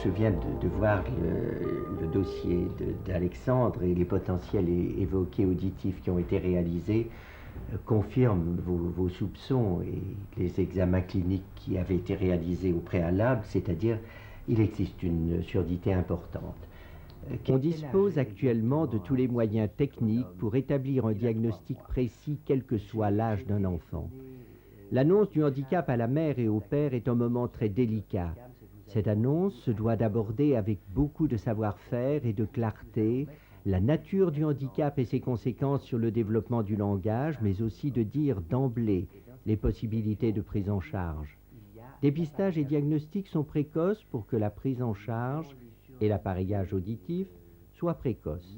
Je viens de voir le dossier d'Alexandre et les potentiels évoqués auditifs qui ont été réalisés confirment vos soupçons et les examens cliniques qui avaient été réalisés au préalable, c'est-à-dire il existe une surdité importante. On dispose actuellement de tous les moyens techniques pour établir un diagnostic précis quel que soit l'âge d'un enfant. L'annonce du handicap à la mère et au père est un moment très délicat. Cette annonce se doit d'aborder avec beaucoup de savoir-faire et de clarté la nature du handicap et ses conséquences sur le développement du langage, mais aussi de dire d'emblée les possibilités de prise en charge. Dépistage et diagnostic sont précoces pour que la prise en charge et l'appareillage auditif soient précoces.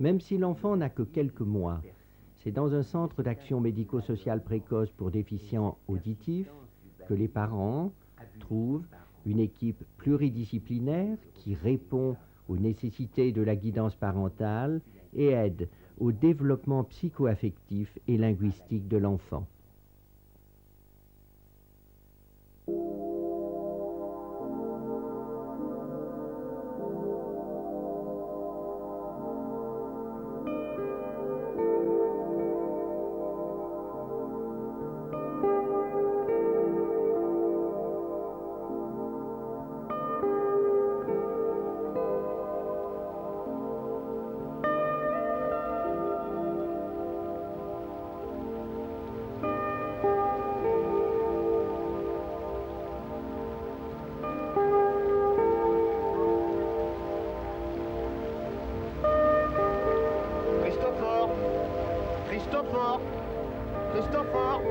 Même si l'enfant n'a que quelques mois, c'est dans un centre d'action médico-sociale précoce pour déficients auditifs que les parents trouvent une équipe pluridisciplinaire qui répond aux nécessités de la guidance parentale et aide au développement psycho-affectif et linguistique de l'enfant. Christopher!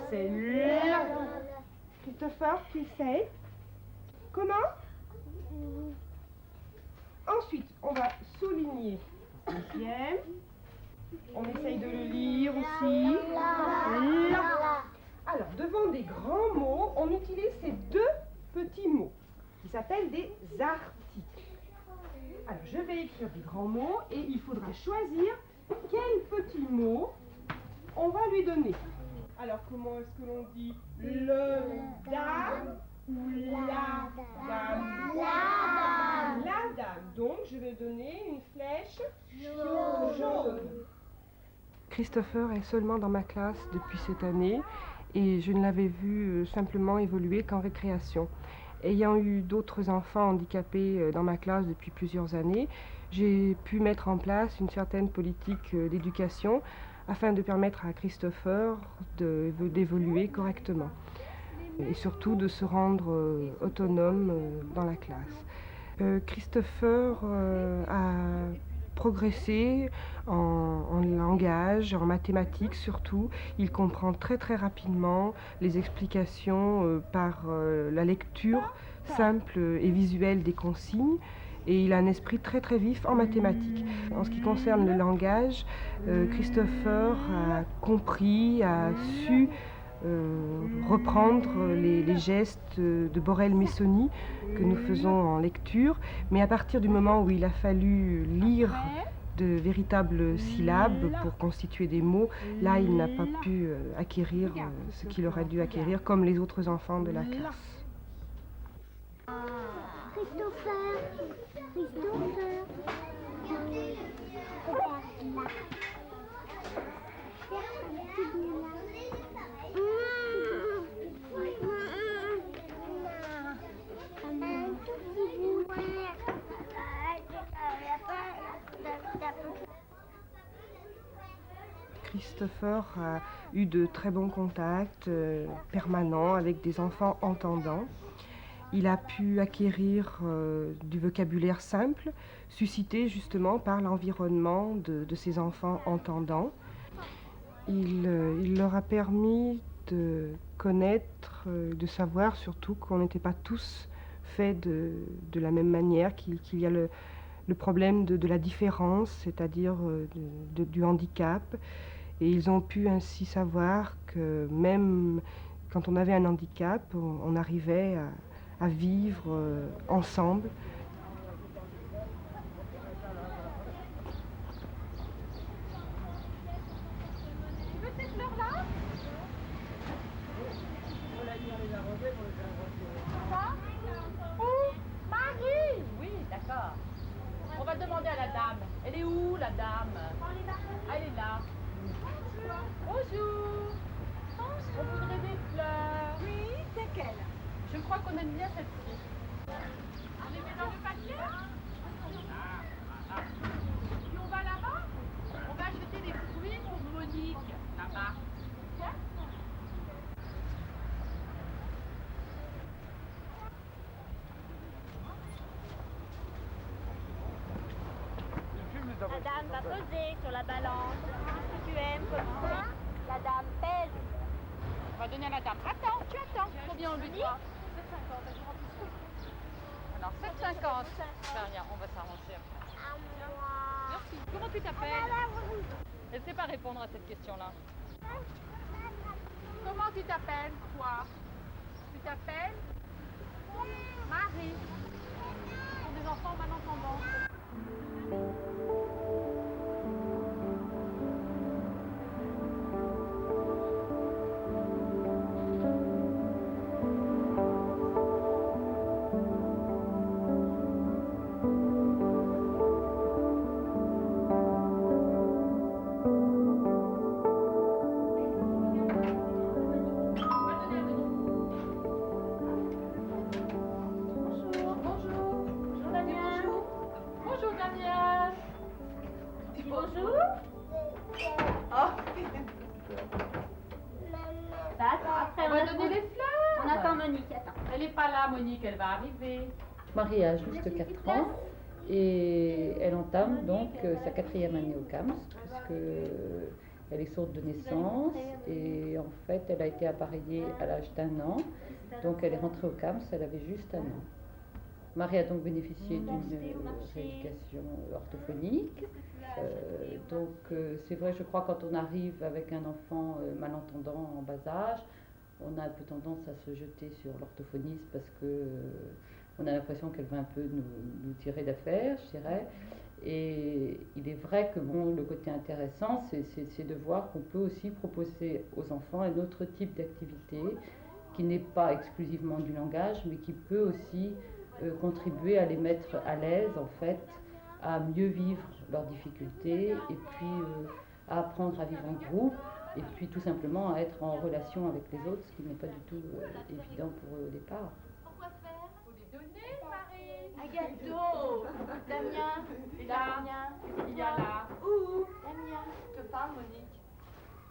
C'est là. Christopher, tu essayes. Comment? Ensuite, on va souligner le deuxième. On essaye de le lire aussi. Là. Alors, devant des grands mots, on utilise ces deux petits mots qui s'appellent des articles. Alors, je vais écrire des grands mots et il faudra choisir quel petit mot on va lui donner. Alors, comment est-ce que l'on dit le dame ou la dame? La dame. Donc, je vais donner une flèche jaune. Christopher est seulement dans ma classe depuis cette année et je ne l'avais vu simplement évoluer qu'en récréation. Ayant eu d'autres enfants handicapés dans ma classe depuis plusieurs années, j'ai pu mettre en place une certaine politique d'éducation afin de permettre à Christopher d'évoluer correctement et surtout de se rendre autonome dans la classe. Christopher a progressé en langage, en mathématiques surtout. Il comprend très très rapidement les explications par la lecture simple et visuelle des consignes. Et il a un esprit très très vif en mathématiques. En ce qui concerne le langage, Christopher a compris, a su reprendre les gestes de Borel-Messoni que nous faisons en lecture, mais à partir du moment où il a fallu lire de véritables syllabes pour constituer des mots, là il n'a pas pu acquérir ce qu'il aurait dû acquérir comme les autres enfants de la classe. Christopher, Christopher a eu de très bons contacts permanents avec des enfants entendants Il a pu acquérir du vocabulaire simple, suscité justement par l'environnement de ces enfants entendants. Il leur a permis de connaître, de savoir surtout qu'on n'était pas tous faits de la même manière, qu'il y a le problème de la différence, c'est-à-dire du handicap. Et ils ont pu ainsi savoir que même quand on avait un handicap, on arrivait à vivre ensemble. Tu veux ces fleurs-là? Quoi? Où? Marie! Oui, d'accord. On va demander à la dame. Elle est où, la dame? Elle est là. Bonjour. On voudrait des fleurs. Oui, c'est quelle? Je crois qu'on aime bien celle-ci. On les met dans le papier? Puis on va là-bas? On va acheter des fruits pour Monique, là-bas. Tiens. La dame va peser sur la balance. Qu'est-ce que tu aimes comme fruit? La dame pèse. On va donner à la dame. Attends, tu attends. Combien on lui dit? 7,50. Alors, 7,50. Ben rien, on va s'arranger après. Merci. Comment tu t'appelles? Elle ne sait pas répondre à cette question-là. Comment tu t'appelles, toi? Tu t'appelles Marie. Ce sont des enfants malentendants. Bonjour Daniel. Bonjour. Après, On va donner les fleurs. on attend Monique, attends. Elle n'est pas là, Monique, elle va arriver. Marie a juste 4 ans et elle entame donc sa 4e année au CAMS, puisque elle est sourde de naissance et en fait elle a été appareillée à l'âge d'1 an, donc elle est rentrée au CAMS, elle avait juste 1 an. Marie a donc bénéficié d'une rééducation orthophonique. C'est vrai, je crois, quand on arrive avec un enfant malentendant en bas âge, on a un peu tendance à se jeter sur l'orthophoniste parce que on a l'impression qu'elle va un peu nous tirer d'affaire, je dirais. Et il est vrai que bon, le côté intéressant, c'est de voir qu'on peut aussi proposer aux enfants un autre type d'activité qui n'est pas exclusivement du langage, mais qui peut aussi contribuer à les mettre à l'aise, en fait, à mieux vivre leurs difficultés et puis à apprendre à vivre en groupe et puis tout simplement à être en relation avec les autres, ce qui n'est pas du tout évident pour eux au départ. Pourquoi faire? Faut les donner, Marie. Un gâteau. Damien. Et là, Damien. il y a là. Où? Damien. Je te parle, Monique.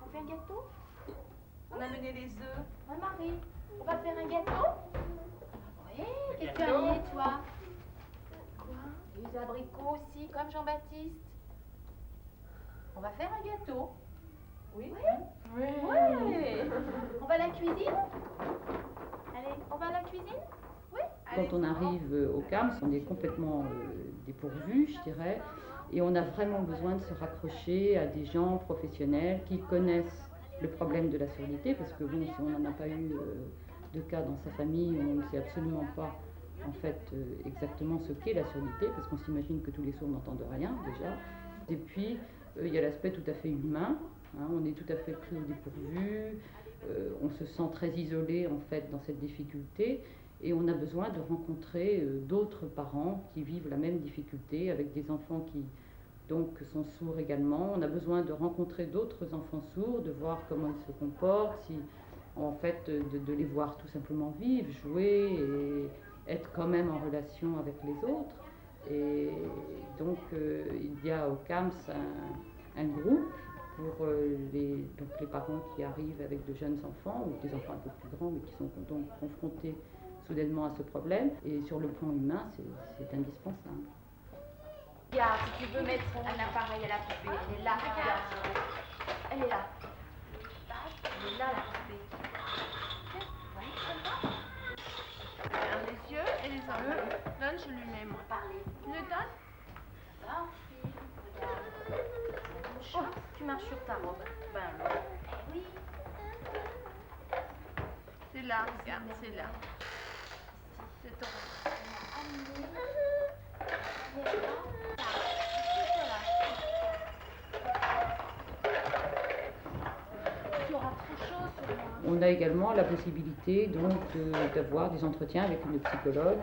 On fait un gâteau? On a mené les œufs. Ouais, Marie. On va faire un gâteau? Oui. Qu'est-ce que tu as amené, toi? Quoi? Des abricots aussi, comme Jean-Baptiste. On va faire un gâteau. Oui. Oui. On va à la cuisine? Allez, on va à la cuisine? Oui. Quand on arrive au CAMS, on est complètement dépourvu, je dirais, et on a vraiment besoin de se raccrocher à des gens professionnels qui connaissent le problème de la surdité, parce que bon, si on n'en a pas eu de cas dans sa famille, on ne sait absolument pas en fait exactement ce qu'est la surdité, parce qu'on s'imagine que tous les sourds n'entendent rien déjà. Et puis il y a l'aspect tout à fait humain, hein, on est tout à fait pris au dépourvu, on se sent très isolé en fait dans cette difficulté. Et on a besoin de rencontrer d'autres parents qui vivent la même difficulté avec des enfants qui donc sont sourds également. On a besoin de rencontrer d'autres enfants sourds, de voir comment ils se comportent, si, en fait, de les voir tout simplement vivre, jouer et être quand même en relation avec les autres. Et donc il y a au CAMS un groupe pour les parents qui arrivent avec de jeunes enfants ou des enfants un peu plus grands mais qui sont donc confrontés soudainement à ce problème. Et sur le plan humain, c'est indispensable. Regarde, si tu veux mettre un appareil à la poupée, elle est là, regarde. Elle est là. Elle est là, la poupée. Ferme les yeux et les oreilles. Donne, je lui mets moi. Tu le donnes? Oh, tu marches sur ta robe. Ben alors. Oui. C'est là, regarde, c'est là. C'est ton. Tu auras trop chaud sur moi. On a également la possibilité donc d'avoir des entretiens avec une psychologue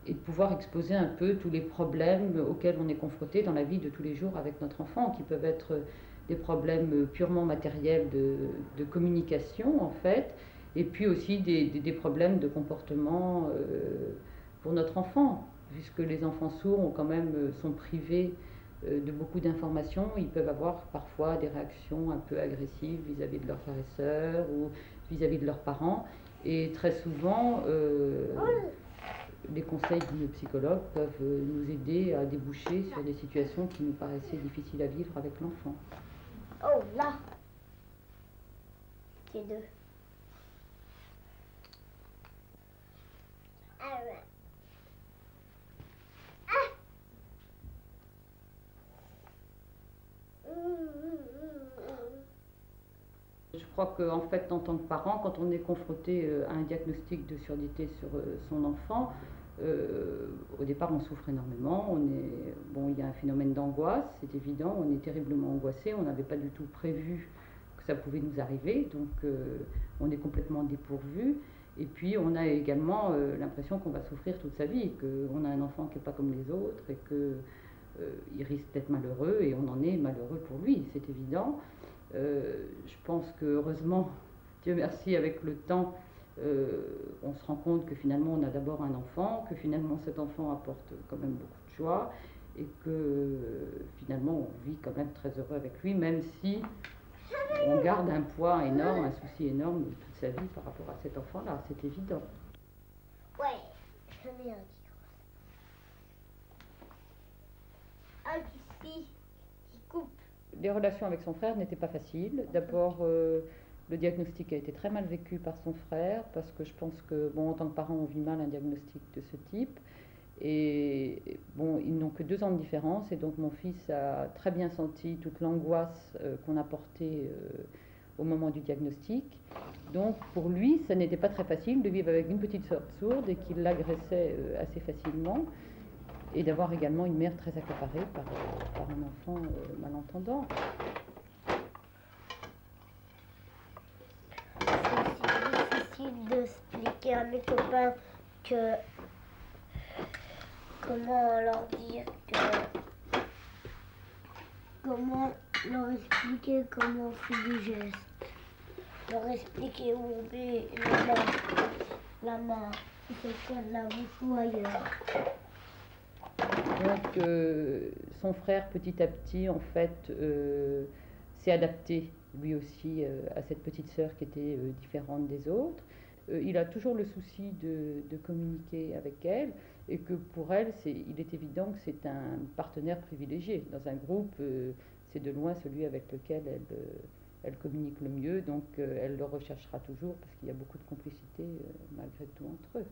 et de pouvoir exposer un peu tous les problèmes auxquels on est confronté dans la vie de tous les jours avec notre enfant, qui peuvent être des problèmes purement matériels de communication en fait, et puis aussi des problèmes de comportement pour notre enfant, puisque les enfants sourds ont quand même, sont privés de beaucoup d'informations. Ils peuvent avoir parfois des réactions un peu agressives vis-à-vis de leurs frères et sœurs ou vis-à-vis de leurs parents, et très souvent les conseils d'une psychologue peuvent nous aider à déboucher sur des situations qui nous paraissaient difficiles à vivre avec l'enfant. Oh là, c'est deux. Je crois qu'en fait, en tant que parent, quand on est confronté à un diagnostic de surdité sur son enfant, au départ, on souffre énormément. Il y a un phénomène d'angoisse, c'est évident. On est terriblement angoissé. On n'avait pas du tout prévu que ça pouvait nous arriver, donc on est complètement dépourvu. Et puis, on a également l'impression qu'on va souffrir toute sa vie, qu'on a un enfant qui n'est pas comme les autres et qu'il risque d'être malheureux, et on en est malheureux pour lui, c'est évident. Je pense que heureusement, Dieu merci, avec le temps, on se rend compte que finalement on a d'abord un enfant, que finalement cet enfant apporte quand même beaucoup de joie, et que finalement on vit quand même très heureux avec lui, même si on garde un poids énorme, un souci énorme toute sa vie par rapport à cet enfant-là, c'est évident. Ouais, j'en ai un qui croise. Un qui coupe. Les relations avec son frère n'étaient pas faciles. D'abord, le diagnostic a été très mal vécu par son frère, parce que je pense que, en tant que parent, on vit mal un diagnostic de ce type. Et ils n'ont que 2 ans de différence, et donc mon fils a très bien senti toute l'angoisse qu'on a portée au moment du diagnostic. Donc pour lui, ça n'était pas très facile de vivre avec une petite sœur sourde et qui l'agressait assez facilement, et d'avoir également une mère très accaparée par un enfant malentendant. C'est difficile d'expliquer à mes copains que comment leur dire que comment leur expliquer comment on fait des gestes, leur expliquer où on met la main, il faut qu'on la bouche ou ailleurs. Donc son frère, petit à petit, en fait, s'est adapté lui aussi à cette petite sœur qui était différente des autres. Il a toujours le souci de communiquer avec elle, et que pour elle, il est évident que c'est un partenaire privilégié. Dans un groupe, c'est de loin celui avec lequel elle communique le mieux, donc elle le recherchera toujours, parce qu'il y a beaucoup de complicité malgré tout entre eux.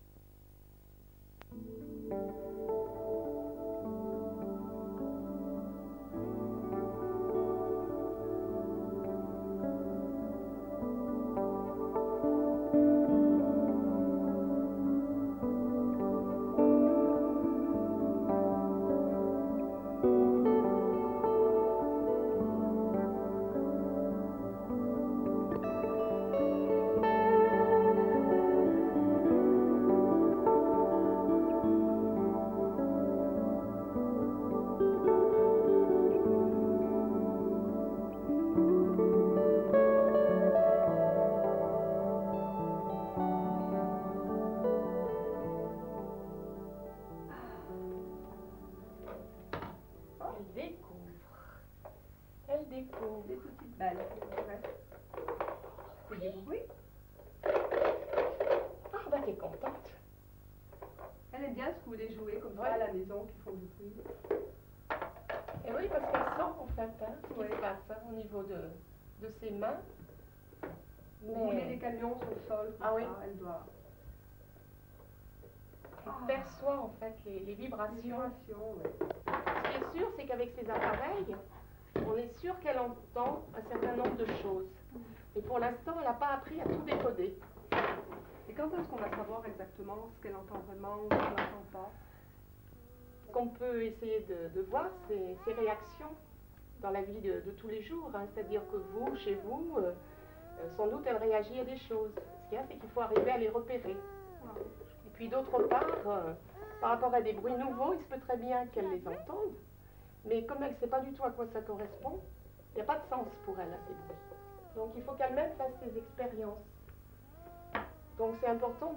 Elle découvre des petites balles. C'est des bruits. Ah, bah t'es contente. Elle aime bien ce que vous voulez jouer comme ça à la maison, qui font du bruit. Et oui, parce qu'elle sent en fait ce qui Ouais. se passe au niveau de ses mains. Vous voulez les camions sur le sol, comme Ah oui. ça, elle doit... Elle perçoit en fait les vibrations. Vibration, ouais. Ce qui est sûr, c'est qu'avec ces appareils, on est sûr qu'elle entend un certain nombre de choses. Et pour l'instant, elle n'a pas appris à tout décoder. Et quand est-ce qu'on va savoir exactement ce qu'elle entend vraiment ou ce qu'elle n'entend pas? Ce qu'on peut essayer de voir, c'est ses réactions dans la vie de tous les jours. Hein. C'est-à-dire que vous, chez vous, sans doute, elle réagit à des choses. Ce qu'il y a, c'est qu'il faut arriver à les repérer. Et puis d'autre part, par rapport à des bruits nouveaux, il se peut très bien qu'elle les entende. Mais comme elle ne sait pas du tout à quoi ça correspond, il n'y a pas de sens pour elle à ces bruits. Donc il faut qu'elle-même fasse ses expériences. Donc c'est important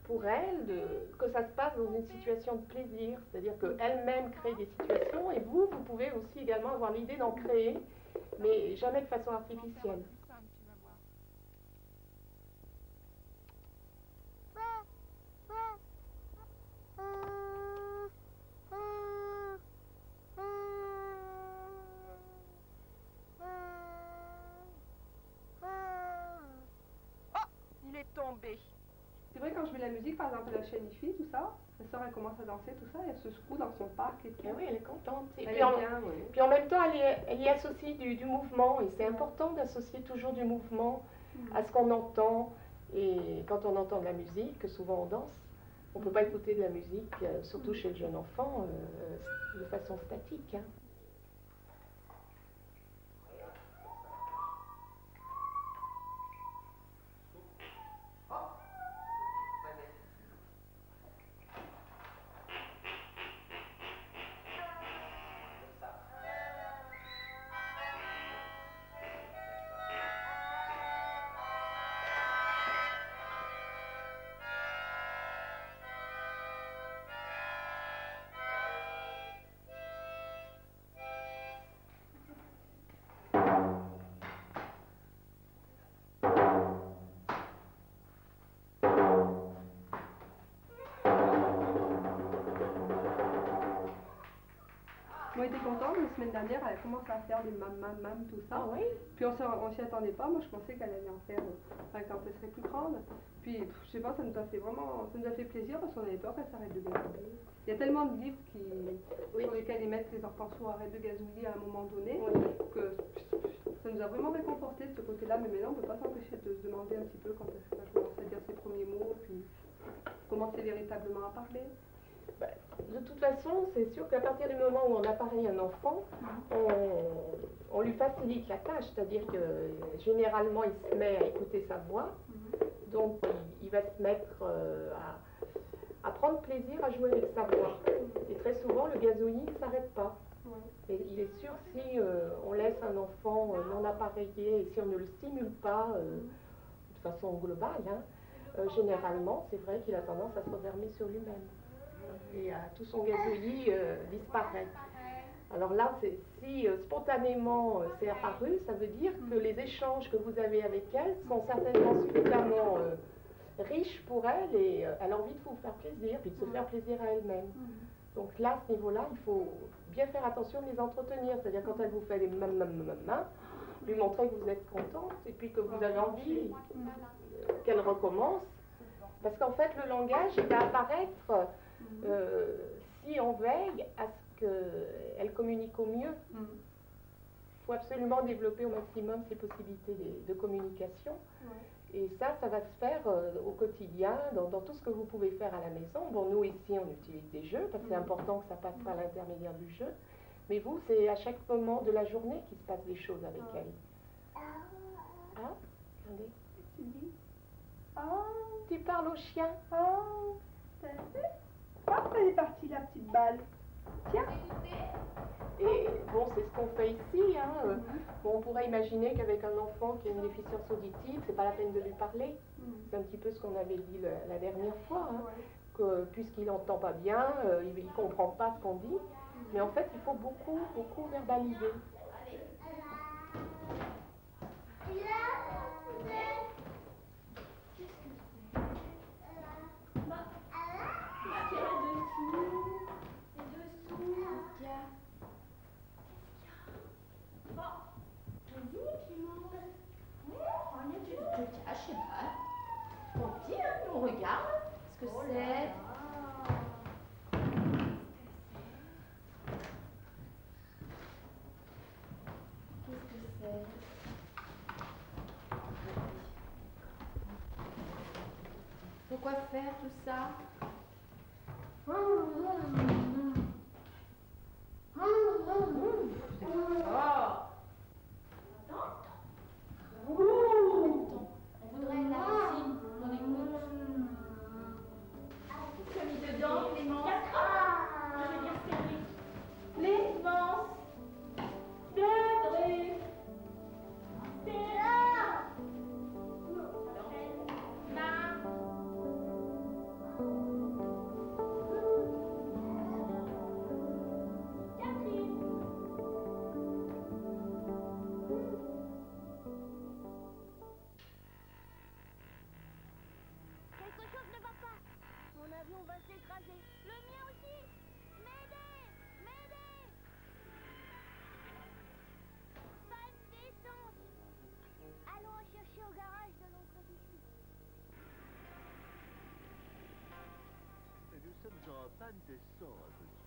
pour elle que ça se passe dans une situation de plaisir. C'est-à-dire qu'elle-même crée des situations et vous pouvez aussi également avoir l'idée d'en créer, mais jamais de façon artificielle. Il est tombé. C'est vrai, quand je mets la musique, par exemple la chaîne IFI, tout ça, ma soeur elle commence à danser, tout ça, et elle se secoue dans son parc et tout. Et oui, elle est contente. Et Elle puis, aime bien, oui. puis en même temps, elle y associe du mouvement. Et c'est important d'associer toujours du mouvement à ce qu'on entend. Et quand on entend de la musique, que souvent on danse, on ne peut pas écouter de la musique, surtout chez le jeune enfant, de façon statique. Hein. Moi, j'étais contente, la semaine dernière, elle a commencé à faire des mam, tout ça. Ah oui? Puis on s'y attendait pas, moi je pensais qu'elle allait en faire quand elle serait plus grande. Puis je sais pas, ça nous a fait plaisir parce qu'on avait peur qu'elle s'arrête de gazouiller. Il y a tellement de livres sur lesquels ils mettent les enfants sourds arrêtent de gazouiller à un moment donné que ça nous a vraiment réconforté de ce côté-là. Mais maintenant, on ne peut pas s'empêcher de se demander un petit peu quand est-ce qu'elle va commencer à dire ses premiers mots, puis commencer véritablement à parler. De toute façon, c'est sûr qu'à partir du moment où on appareille un enfant, on lui facilite la tâche, c'est-à-dire que généralement il se met à écouter sa voix, donc il va se mettre à prendre plaisir à jouer avec sa voix. Et très souvent le gazouillis ne s'arrête pas. Et il est sûr si on laisse un enfant non appareillé et si on ne le stimule pas de façon globale, hein, généralement c'est vrai qu'il a tendance à se refermer sur lui-même. Et tout son gazouillis disparaît. Alors là, si spontanément c'est apparu, ça veut dire que les échanges que vous avez avec elle sont certainement suffisamment riches pour elle et elle a envie de vous faire plaisir, puis de se faire plaisir à elle-même. Donc là, à ce niveau-là, il faut bien faire attention de les entretenir. C'est-à-dire quand elle vous fait les mains, lui montrer que vous êtes contente et puis que vous avez envie qu'elle recommence. Parce qu'en fait, le langage, il va apparaître si on veille à ce qu'elle communique au mieux. Il faut absolument développer au maximum ses possibilités de communication. Et ça va se faire au quotidien, dans tout ce que vous pouvez faire à la maison. Bon, nous ici, on utilise des jeux, parce que c'est important que ça passe par l'intermédiaire du jeu. Mais vous, c'est à chaque moment de la journée qu'il se passe des choses avec elle. Ah, regardez. Tu dis Tu parles au chien. Elle est partie, la petite balle. Tiens. Et bon, c'est ce qu'on fait ici. Hein. Bon, on pourrait imaginer qu'avec un enfant qui a une déficience auditive, c'est pas la peine de lui parler. C'est un petit peu ce qu'on avait dit la dernière fois. Hein, que puisqu'il n'entend pas bien, il ne comprend pas ce qu'on dit. Mais en fait, il faut beaucoup, beaucoup verbaliser. quoi faire tout ça? On voudrait la piscine, on écoute. Tu as mis dedans, Clémence? Je vais dire Cédric. Clémence. Cédric. C'est là. Ma. Quelque chose ne va pas. Mon avion va s'écraser. Le mien aussi. M'aidez! M'aidez! Panne d'essence. Allons en chercher au garage de l'autre d'ici. Nous sommes en panne d'essence, monsieur.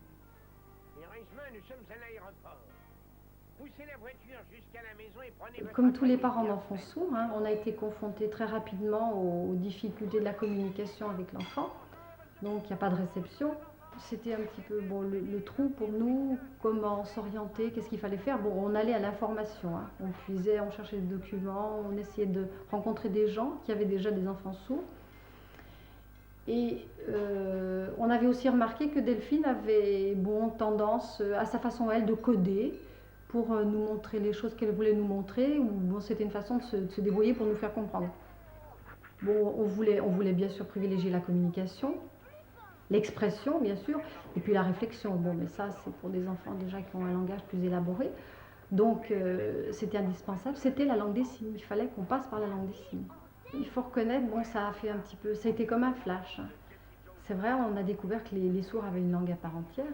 Heureusement, nous sommes à l'aéroport. Poussez la voiture jusqu'à la maison et prenez votre... Comme tous les parents d'enfants sourds, hein, on a été confrontés très rapidement aux difficultés de la communication avec l'enfant. Donc il n'y a pas de réception. C'était un petit peu bon, le trou pour nous, comment s'orienter, qu'est-ce qu'il fallait faire. Bon, on allait à l'information, hein. On puisait, on cherchait des documents, on essayait de rencontrer des gens qui avaient déjà des enfants sourds. Et on avait aussi remarqué que Delphine avait tendance, à sa façon elle, de coder pour nous montrer les choses qu'elle voulait nous montrer, ou c'était une façon de se débrouiller pour nous faire comprendre. Bon, on voulait bien sûr privilégier la communication, l'expression bien sûr, et puis la réflexion. Bon, mais ça c'est pour des enfants déjà qui ont un langage plus élaboré. Donc c'était indispensable, c'était la langue des signes, il fallait qu'on passe par la langue des signes. Il faut reconnaître, bon, ça a fait un petit peu, ça a été comme un flash. C'est vrai, on a découvert que les sourds avaient une langue à part entière.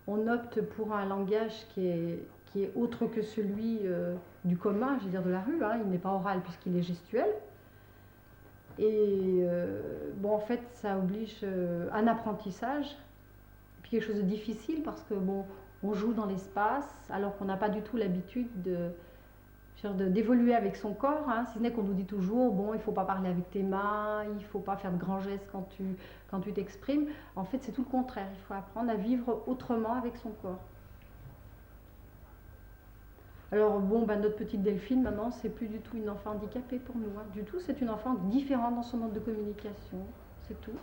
On opte pour un langage qui est autre que celui du commun, je veux dire de la rue, hein. Il n'est pas oral puisqu'il est gestuel. Et bon, en fait, ça oblige un apprentissage, puis quelque chose de difficile parce que bon, on joue dans l'espace alors qu'on n'a pas du tout l'habitude d'évoluer avec son corps, hein, si ce n'est qu'on nous dit toujours, bon, il ne faut pas parler avec tes mains, il ne faut pas faire de grands gestes quand tu t'exprimes. En fait, c'est tout le contraire, il faut apprendre à vivre autrement avec son corps. Alors bon, notre petite Delphine, maintenant, c'est plus du tout une enfant handicapée pour nous, hein, du tout, c'est une enfant différente dans son mode de communication, c'est tout.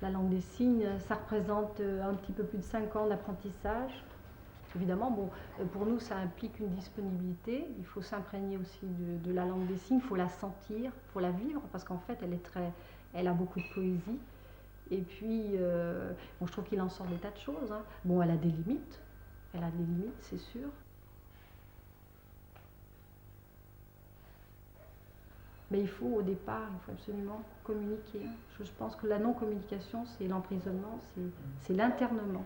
La langue des signes, ça représente un petit peu plus de 5 ans d'apprentissage. Évidemment, bon, pour nous, ça implique une disponibilité. Il faut s'imprégner aussi de la langue des signes, il faut la sentir, il faut la vivre, parce qu'en fait, elle a beaucoup de poésie. Et puis, bon, je trouve qu'il en sort des tas de choses, hein. Bon, elle a des limites, c'est sûr. Mais il faut, au départ, il faut absolument communiquer. Je pense que la non-communication, c'est l'emprisonnement, c'est l'internement.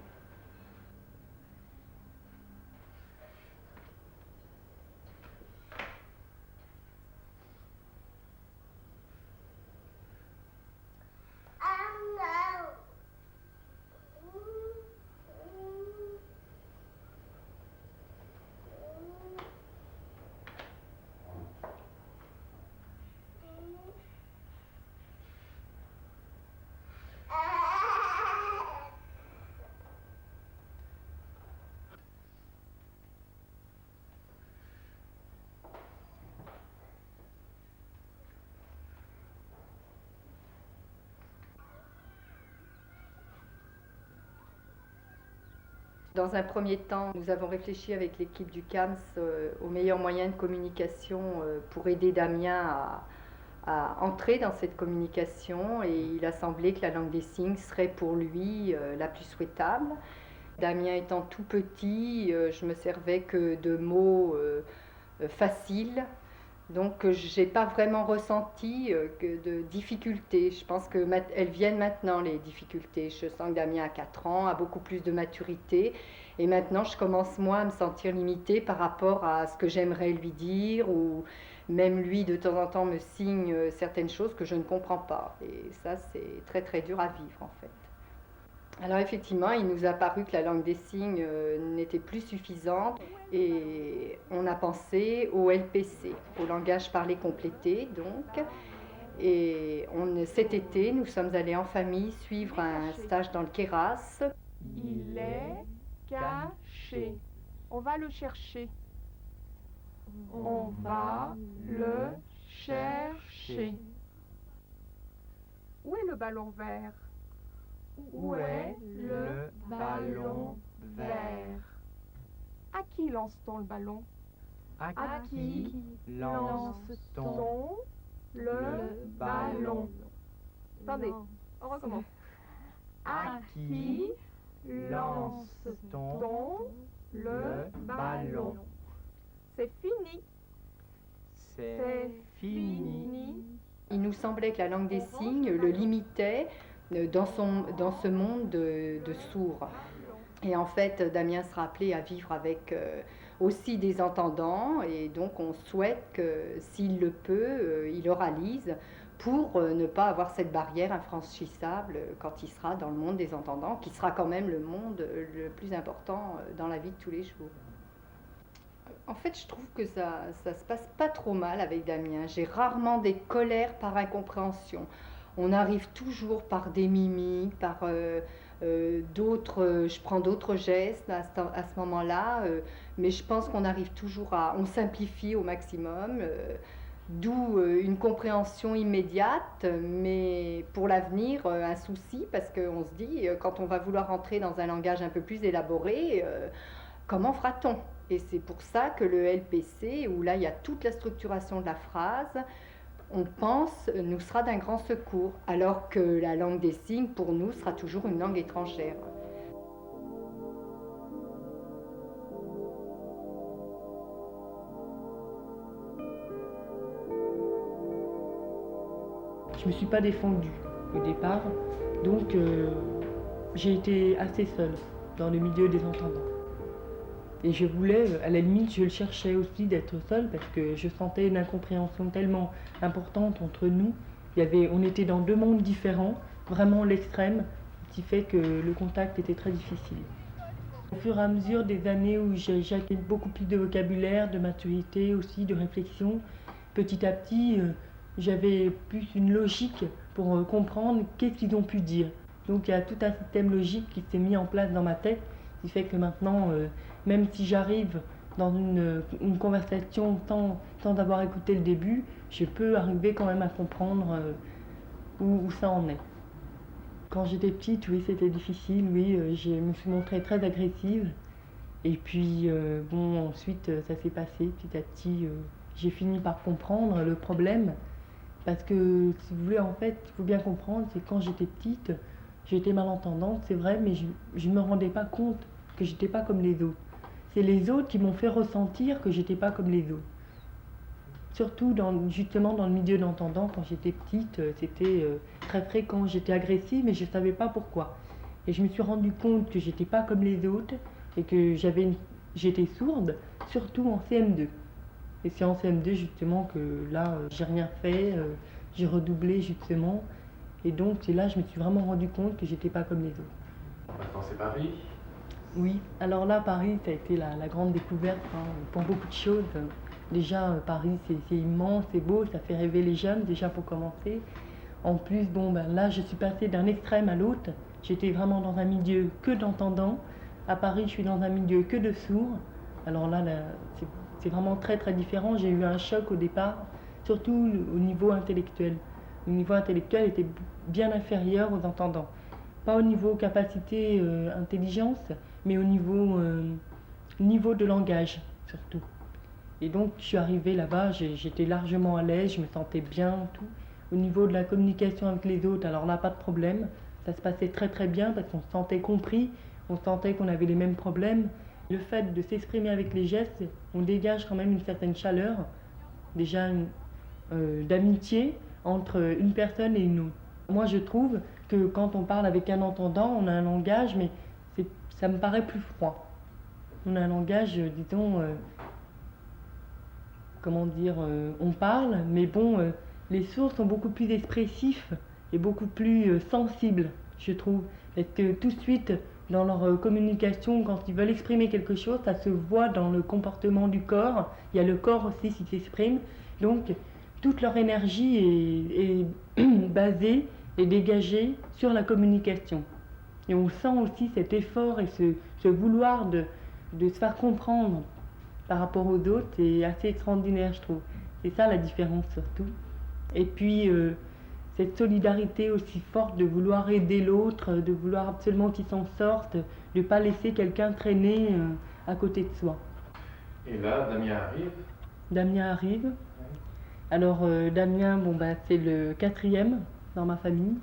Dans un premier temps, nous avons réfléchi avec l'équipe du CAMS aux meilleurs moyens de communication pour aider Damien à entrer dans cette communication, et il a semblé que la langue des signes serait pour lui la plus souhaitable. Damien étant tout petit, je me servais que de mots faciles, donc je n'ai pas vraiment ressenti de difficultés. Je pense qu'elles viennent maintenant, les difficultés. Je sens que Damien a 4 ans, a beaucoup plus de maturité, et maintenant je commence moi à me sentir limitée par rapport à ce que j'aimerais lui dire, ou Même lui, de temps en temps, me signe certaines choses que je ne comprends pas. Et ça, c'est très très dur à vivre en fait. Alors effectivement, il nous a paru que la langue des signes n'était plus suffisante et on a pensé au LPC, au langage parlé complété donc. Et cet été, nous sommes allés en famille suivre un stage dans le Queyras. Il est caché. On va le chercher. On va le chercher. Où est le ballon vert? Où est le ballon vert? À qui lance-t-on le ballon? À qui lance-t-on le ballon? Attendez, on recommence. À qui lance-t-on le ballon? C'est fini. C'est fini. Il nous semblait que la langue des signes le limitait dans ce monde de sourds. Et en fait, Damien sera appelé à vivre avec aussi des entendants, et donc on souhaite que, s'il le peut, il oralise pour ne pas avoir cette barrière infranchissable quand il sera dans le monde des entendants, qui sera quand même le monde le plus important dans la vie de tous les jours. En fait, je trouve que ça se passe pas trop mal avec Damien. J'ai rarement des colères par incompréhension. On arrive toujours par des mimiques, par je prends d'autres gestes à ce moment-là, mais je pense qu'on arrive toujours on simplifie au maximum, d'où une compréhension immédiate, mais pour l'avenir, un souci, parce qu'on se dit, quand on va vouloir entrer dans un langage un peu plus élaboré, comment fera-t-on? Et c'est pour ça que le LPC, où là il y a toute la structuration de la phrase, on pense, nous sera d'un grand secours, alors que la langue des signes, pour nous, sera toujours une langue étrangère. Je ne me suis pas défendue au départ, donc j'ai été assez seule dans le milieu des entendants. Et je voulais, à la limite, je le cherchais aussi d'être seule parce que je sentais une incompréhension tellement importante entre nous. On était dans deux mondes différents, vraiment l'extrême, ce qui fait que le contact était très difficile. Au fur et à mesure des années où j'ai acquis beaucoup plus de vocabulaire, de maturité aussi, de réflexion, petit à petit, j'avais plus une logique pour comprendre qu'est-ce qu'ils ont pu dire. Donc il y a tout un système logique qui s'est mis en place dans ma tête, qui fait que maintenant, même si j'arrive dans une conversation sans avoir écouté le début, je peux arriver quand même à comprendre où ça en est. Quand j'étais petite, oui, c'était difficile, oui, je me suis montrée très agressive. Et puis, ensuite, ça s'est passé petit à petit. J'ai fini par comprendre le problème. Parce que, si vous voulez, en fait, il faut bien comprendre, c'est que quand j'étais petite, j'étais malentendante, c'est vrai, mais je ne me rendais pas compte que j'étais pas comme les autres. C'est les autres qui m'ont fait ressentir que j'étais pas comme les autres. Surtout justement dans le milieu d'entendants, quand j'étais petite, c'était très fréquent. J'étais agressive, mais je ne savais pas pourquoi. Et je me suis rendu compte que j'étais pas comme les autres et que j'étais sourde, surtout en CM2. Et c'est en CM2 justement que là, j'ai rien fait, j'ai redoublé justement. Et donc c'est là que je me suis vraiment rendu compte que j'étais pas comme les autres. Maintenant c'est Paris. Oui, alors là, Paris, ça a été la grande découverte pour beaucoup de choses. Déjà, Paris, c'est immense, c'est beau, ça fait rêver les jeunes, déjà pour commencer. En plus, là, je suis passée d'un extrême à l'autre. J'étais vraiment dans un milieu que d'entendants. À Paris, je suis dans un milieu que de sourds. Alors là c'est vraiment très, très différent. J'ai eu un choc au départ, surtout au niveau intellectuel. Le niveau intellectuel était bien inférieur aux entendants. Pas au niveau capacité intelligence, mais au niveau de langage, surtout. Et donc, je suis arrivée là-bas, j'étais largement à l'aise, je me sentais bien, tout. Au niveau de la communication avec les autres, alors là, pas de problème. Ça se passait très très bien parce qu'on se sentait compris, on sentait qu'on avait les mêmes problèmes. Le fait de s'exprimer avec les gestes, on dégage quand même une certaine chaleur, déjà d'amitié entre une personne et une autre. Moi, je trouve que quand on parle avec un entendant, on a un langage, mais ça me paraît plus froid. On a un langage, disons, comment dire, on parle, mais bon, les sourds sont beaucoup plus expressifs et beaucoup plus sensibles, je trouve. Parce que tout de suite, dans leur communication, quand ils veulent exprimer quelque chose, ça se voit dans le comportement du corps. Il y a le corps aussi qui s'exprime. Donc, toute leur énergie est basée et dégagée sur la communication. Et on sent aussi cet effort et ce vouloir de se faire comprendre par rapport aux autres, c'est assez extraordinaire, je trouve. C'est ça la différence surtout. Et puis, cette solidarité aussi forte de vouloir aider l'autre, de vouloir absolument qu'il s'en sorte, de ne pas laisser quelqu'un traîner à côté de soi. Et là, Damien arrive. Damien arrive. Alors, Damien, bon, bah, c'est le 4e dans ma famille.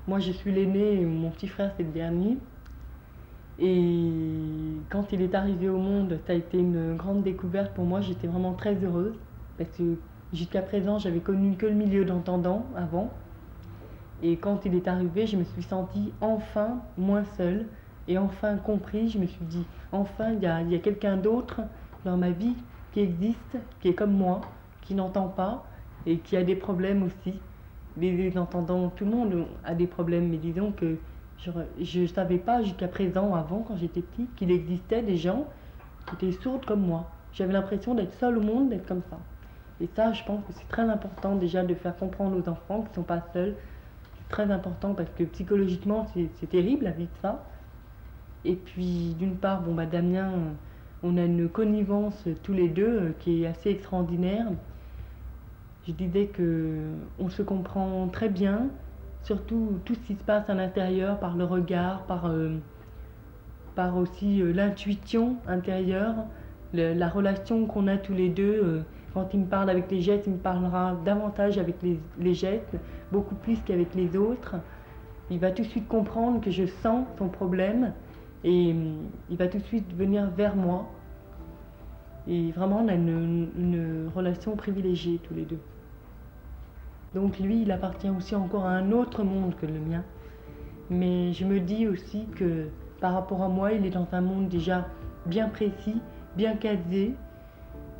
Moi, je suis l'aîné et mon petit frère, c'est le dernier. Et quand il est arrivé au monde, ça a été une grande découverte pour moi. J'étais vraiment très heureuse parce que jusqu'à présent, j'avais connu que le milieu d'entendants avant. Et quand il est arrivé, je me suis sentie enfin moins seule et enfin compris. Je me suis dit, enfin, il y a quelqu'un d'autre dans ma vie qui existe, qui est comme moi, qui n'entend pas et qui a des problèmes aussi. Les entendants, tout le monde a des problèmes, mais disons que je ne savais pas jusqu'à présent, avant, quand j'étais petite, qu'il existait des gens qui étaient sourds comme moi. J'avais l'impression d'être seule au monde, d'être comme ça. Et ça, je pense que c'est très important déjà de faire comprendre aux enfants qu'ils ne sont pas seuls. C'est très important parce que psychologiquement, c'est terrible la vie de ça. Et puis, d'une part, bon, bah, Damien, on a une connivence tous les deux qui est assez extraordinaire. Je disais qu'on se comprend très bien, surtout tout ce qui se passe à l'intérieur, par le regard, par aussi l'intuition intérieure, la relation qu'on a tous les deux. Quand il me parle avec les gestes, il me parlera davantage avec les gestes, beaucoup plus qu'avec les autres. Il va tout de suite comprendre que je sens son problème et il va tout de suite venir vers moi. Et vraiment, on a une relation privilégiée tous les deux. Donc lui, il appartient aussi encore à un autre monde que le mien. Mais je me dis aussi que par rapport à moi, il est dans un monde déjà bien précis, bien casé,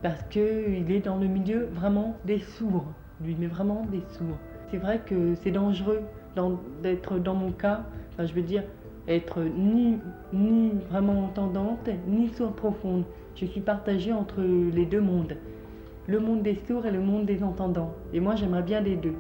parce qu'il est dans le milieu vraiment des sourds, lui, mais vraiment des sourds. C'est vrai que c'est dangereux d'être dans mon cas, enfin, je veux dire, être ni vraiment entendante, ni sourde profonde. Je suis partagée entre les deux mondes, le monde des sourds et le monde des entendants. Et moi, j'aimerais bien les deux.